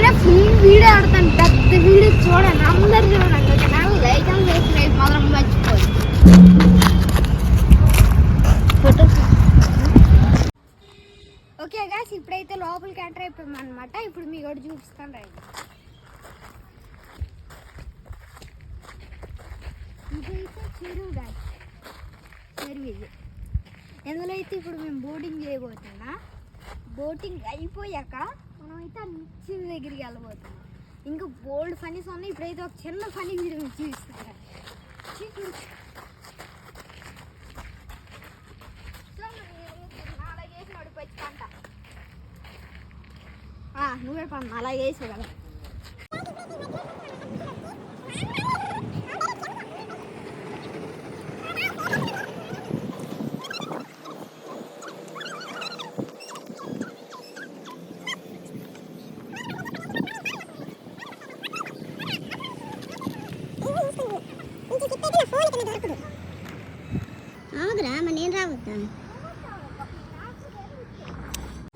నేనైనా full video ఆడతాను, పెద్ద వీడియో చూడండి, అందరు చూడండి. ఓకేనా? లైక్ అండ్ సబ్స్క్రైబ్ మాత్రం మర్చిపోయి ఫోటోస్. ఓకే గాయ్స్, ఇప్పుడైతే లోపలికి ఎంటర్ అయిపోయాం అనమాట. ఇప్పుడు మీ కూడా చూపిస్తాను రండి. ఇదైతే చెరువు గాయ్స్, చెరువు ఇది. ఎందులో అయితే ఇప్పుడు మేము బోటింగ్ చేయబోతున్నా. బోటింగ్ అయిపోయాక మనమైతే ఆ మిక్సీ దగ్గరికి వెళ్ళబోతున్నాం. ఇంకా బోల్డ్ ఫనీస్ ఉన్నాయి. ఇప్పుడైతే ఒక చిన్న ఫనీ మీరు చూపిస్తారా? నువ్వే పన్ను అలా వేసావు కదా. అవుదురా మరి నేను రావద్దా?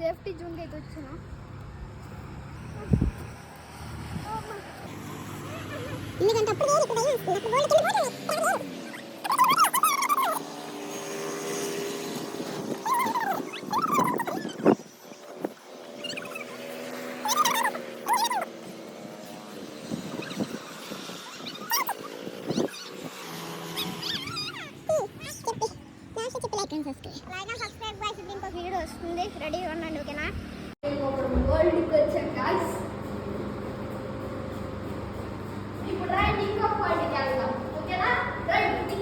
సేఫ్టీ జోన్కి అయితే వచ్చినా. ఎందుకంటే అప్పుడు వేరే ఇక్కడ వీడియో వస్తుంది, రెడీగా ఉండండి. ఓకేనా? వరల్డ్కి వచ్చాం గాయ్స్. ఇప్పుడు రైట్ ఇంకొక పార్టీకి వెళ్దాం. ఓకేనా? రైట్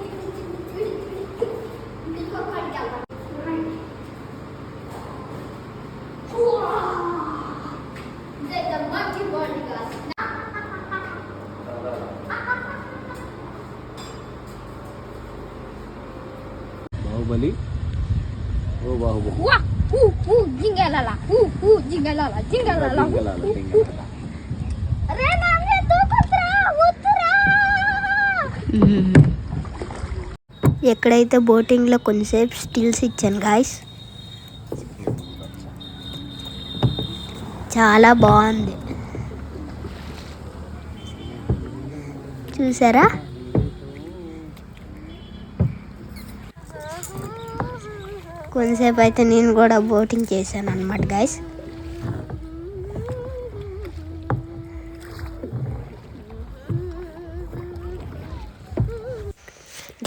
ఇంకొక పార్టీకి వెళ్దాం. ఇదైతే మంచి పార్టీ గాయ్స్. బాహుబలి ఓ బాహుబలి జింగలాల జింగలాల జింగలాల రే నామే దూకుత్రా ఉత్రా. ఎక్కడైతే బోటింగ్లో కొంచెంసేపు స్టిల్స్ ఇచ్చాను గాయ్స్, చాలా బాగుంది. చూసారా? కొంతసేపు అయితే నేను కూడా బోటింగ్ చేశాను అన్నమాట గాయ్స్.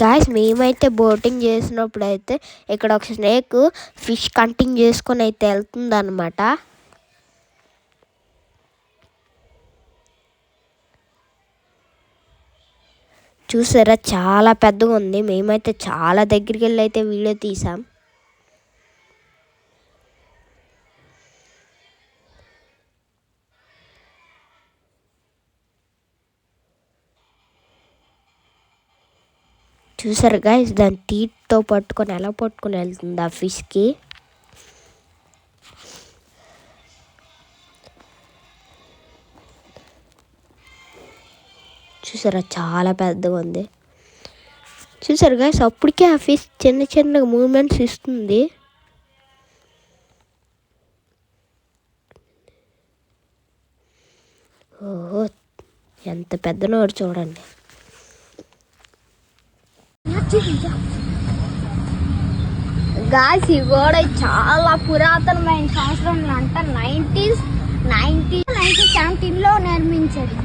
గాయ్స్, మేమైతే బోటింగ్ చేసినప్పుడు అయితే ఇక్కడ ఒక స్నేక్ ఫిష్ కటింగ్ చేసుకొని అయితే వెళ్తుంది అనమాట. చూసారా? చాలా పెద్దగా ఉంది. మేమైతే చాలా దగ్గరికి వెళ్ళి అయితే వీడియో తీసాం. చూసారు గాయ్స్, దాని టీత్తో పట్టుకొని ఎలా పట్టుకొని వెళ్తుంది ఆ ఫిష్కి. చూసారా? చాలా పెద్దగా ఉంది. చూసారు గాయ్స్, అప్పటికే ఆ ఫిష్ చిన్న చిన్న మూమెంట్స్ ఇస్తుంది. ఓహో, ఎంత పెద్ద నోరు చూడండి. గాయ్స్, ఈ గోడ చాలా పురాతనమైన సంవత్సరంలో అంట 1917లో నిర్మించారు.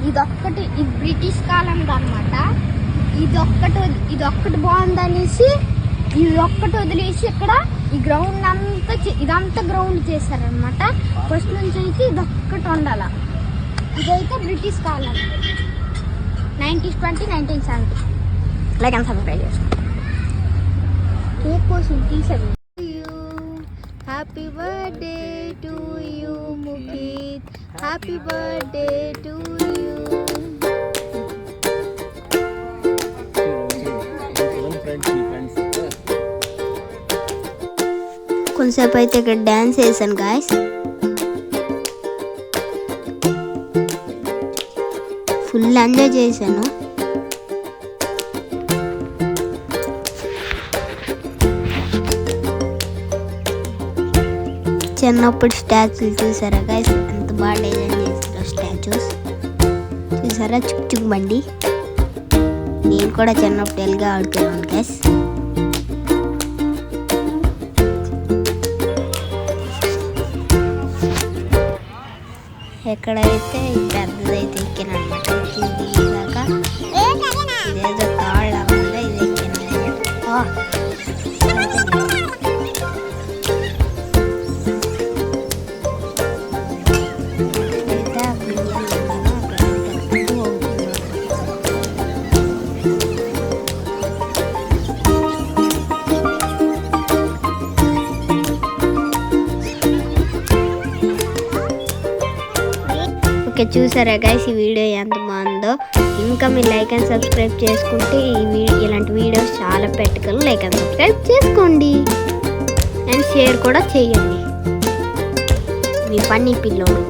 ఇదొక్కటి బ్రిటిష్ కాలం అనమాట. ఇదొక్కటి బాగుందనేసి ఇదొక్కటి వదిలేసి ఇక్కడ ఈ గ్రౌండ్ అంతా ఇదంతా గ్రౌండ్ చేశారనమాట. ఫస్ట్ నుంచి అయితే ఇదొక్కటి ఉండాల. ఇదైతే బ్రిటిష్ కాలం 1920 1970. లైక్ అండ్ సబ్స్క్రైబ్ చేసుకోండి. కేక్ కోసం తీసాను. Happy birthday to you Mukhit, happy birthday to you. కొంతసేపు అయితే ఇక్కడ డ్యాన్స్ వేసాను గాయ్స్. ఫుల్ ఎంజాయ్ చేశాను. చిన్నప్పుడు స్టాచ్యూలు చూసారా గైస్, ఎంత బాగా డిజైన్ చేస్తారు స్టాచ్యూస్ చూసారా. చుక్ చుక్ బండి నేను కూడా చిన్నప్పుడు ఎల్గా ఆడుకున్నాను గైస్. ఎక్కడైతే పెద్దదైతే ఎక్కినమాట దాకా ఇదేదో తాళ్ళ ఉంది, ఇది ఎక్కిన ఓకే. చూసారా గైస్ ఈ వీడియో ఎంత బాగుందో. ఇంకా మీరు లైక్ అండ్ సబ్స్క్రైబ్ చేసుకుంటే ఇలాంటి వీడియోస్ చాలా పెట్టగలను. లైక్ అండ్ సబ్స్క్రైబ్ చేసుకోండి అండ్ షేర్ కూడా చేయండి. మీ పని పిల్లోడు.